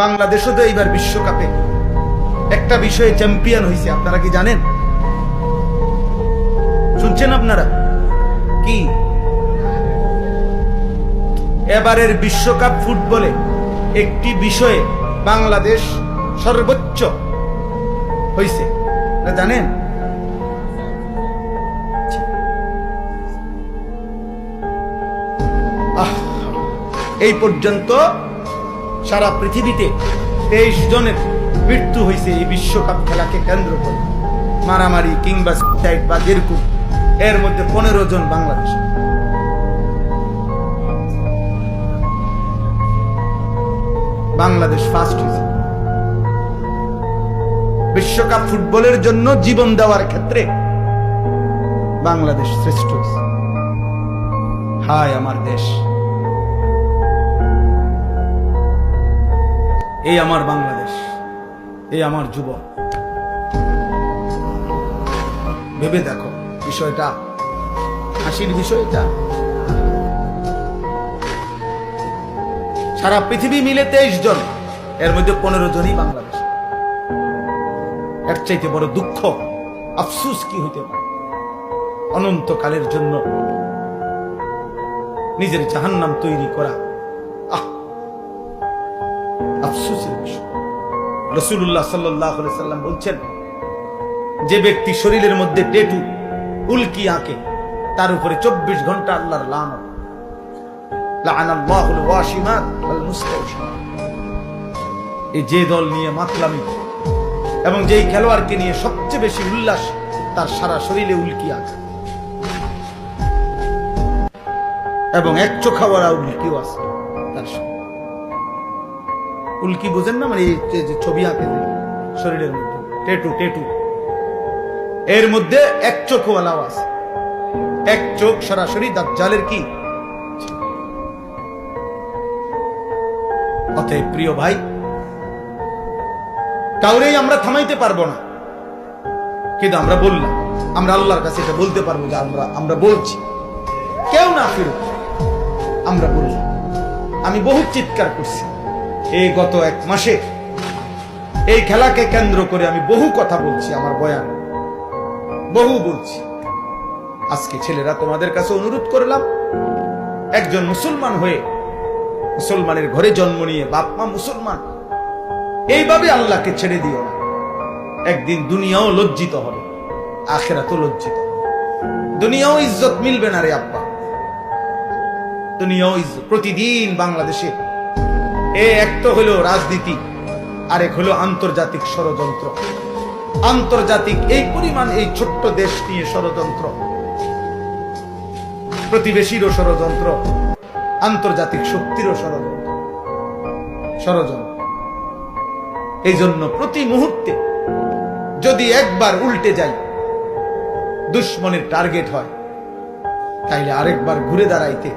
বাংলাদেশও তো এইবার বিশ্বকাপে একটা বিষয়ে চ্যাম্পিয়ন হয়েছে, আপনারা কি জানেন? শুনছেন আপনারা? কি এবারের বিশ্বকাপ ফুটবলে একটি বিষয়ে বাংলাদেশ সর্বোচ্চ হয়েছে, জানেন? এই পর্যন্ত সারা পৃথিবীতে 23 জনের মৃত্যু হয়েছে এই বিশ্বকাপ খেলাকে কেন্দ্র করে, মারামারি কিংবা সুইসাইড বা যেরকম। এর মধ্যে 15 জন বাংলাদেশ। বাংলাদেশ ফার্স্ট হয়েছে বিশ্বকাপ ফুটবলের জন্য জীবন দেওয়ার ক্ষেত্রে। বাংলাদেশ শ্রেষ্ঠ হয়েছে। হায় আমার দেশ, এই আমার বাংলাদেশ, এই আমার যুবক। ভেবে দেখো বিষয়টা, হাসির বিষয়টা। সারা পৃথিবী মিলে 23 জন, এর মধ্যে 15 জনই বাংলাদেশ। এর চাইতে বড় দুঃখ আফসোস কি হইতে পারে? অনন্তকালের জন্য নিজের জাহান্নাম তৈরি করা আফসোসের বিষয়। রাসূলুল্লাহ সাল্লাল্লাহু আলাইহি সাল্লাম বলছেন, যে ব্যক্তি শরীরের মধ্যে ট্যাটু উল্কি আঁকে তার উপরে 24 ঘন্টা আল্লাহর লানত। লাআনাল্লাহুল ওয়াশিমাত ওয়াল মুস্তাওশিমাত। এই যে দল নিয়ে মাতলামি এবং যেই খেলোয়াড়কে নিয়ে সবচেয়ে বেশি উল্লাস, তার সারা শরীরে উল্কি আঁকা এবং এক চোখাওয়ালা উল্কিও আছে তার সাথে। উল্কি বোঝেন না? মানে যে ছবি আঁকে শরীরের মধ্যে ট্যাটু, এর মধ্যে এক চোখওয়ালাও আছে। এক চোখ সরাসরি দাজ্জালের কি। অতএব প্রিয় ভাই, কাউরেই আমরা থামাইতে পারবো না, কিন্তু আমরা বললাম, আমরা আল্লাহর কাছে এটা বলতে পারবো যে আমরা বলছি, কেউ না ফিরুক, আমরা বললাম। আমি বহু চিৎকার করছি এই গত 1 মাসে, এই খেলাকে কেন্দ্র করে আমি বহু কথা বলছি, আমার বয়ান বহু বলছি। আজকে ছেলেরা তোমাদের কাছে অনুরোধ করলাম, একজন মুসলমান হয়ে, মুসলমানের ঘরে জন্ম নিয়ে, বাপ মা মুসলমান, এইভাবে আল্লাহকে ছেড়ে দিও না। একদিন দুনিয়াও লজ্জিত হবে, আখিরাতও লজ্জিত হবে। দুনিয়াও ইজ্জত মিলবে না রে আব্বা, দুনিয়াও ইজ্জত। প্রতিদিন বাংলাদেশে এক তো হলো রাজনীতি, আরেক হলো আন্তর্জাতিক ষড়যন্ত্র। আন্তর্জাতিক এই পরিমাণ এই ছোট্ট দেশ নিয়ে ষড়যন্ত্র, প্রতিবেশীরও ষড়যন্ত্র, আন্তর্জাতিক শক্তিরও ষড়যন্ত্র। এই জন্য প্রতি মুহূর্তে যদি একবার উল্টে যাই, দুশ্মনের টার্গেট হয়, তাইলে আরেকবার ঘুরে দাঁড়াইতে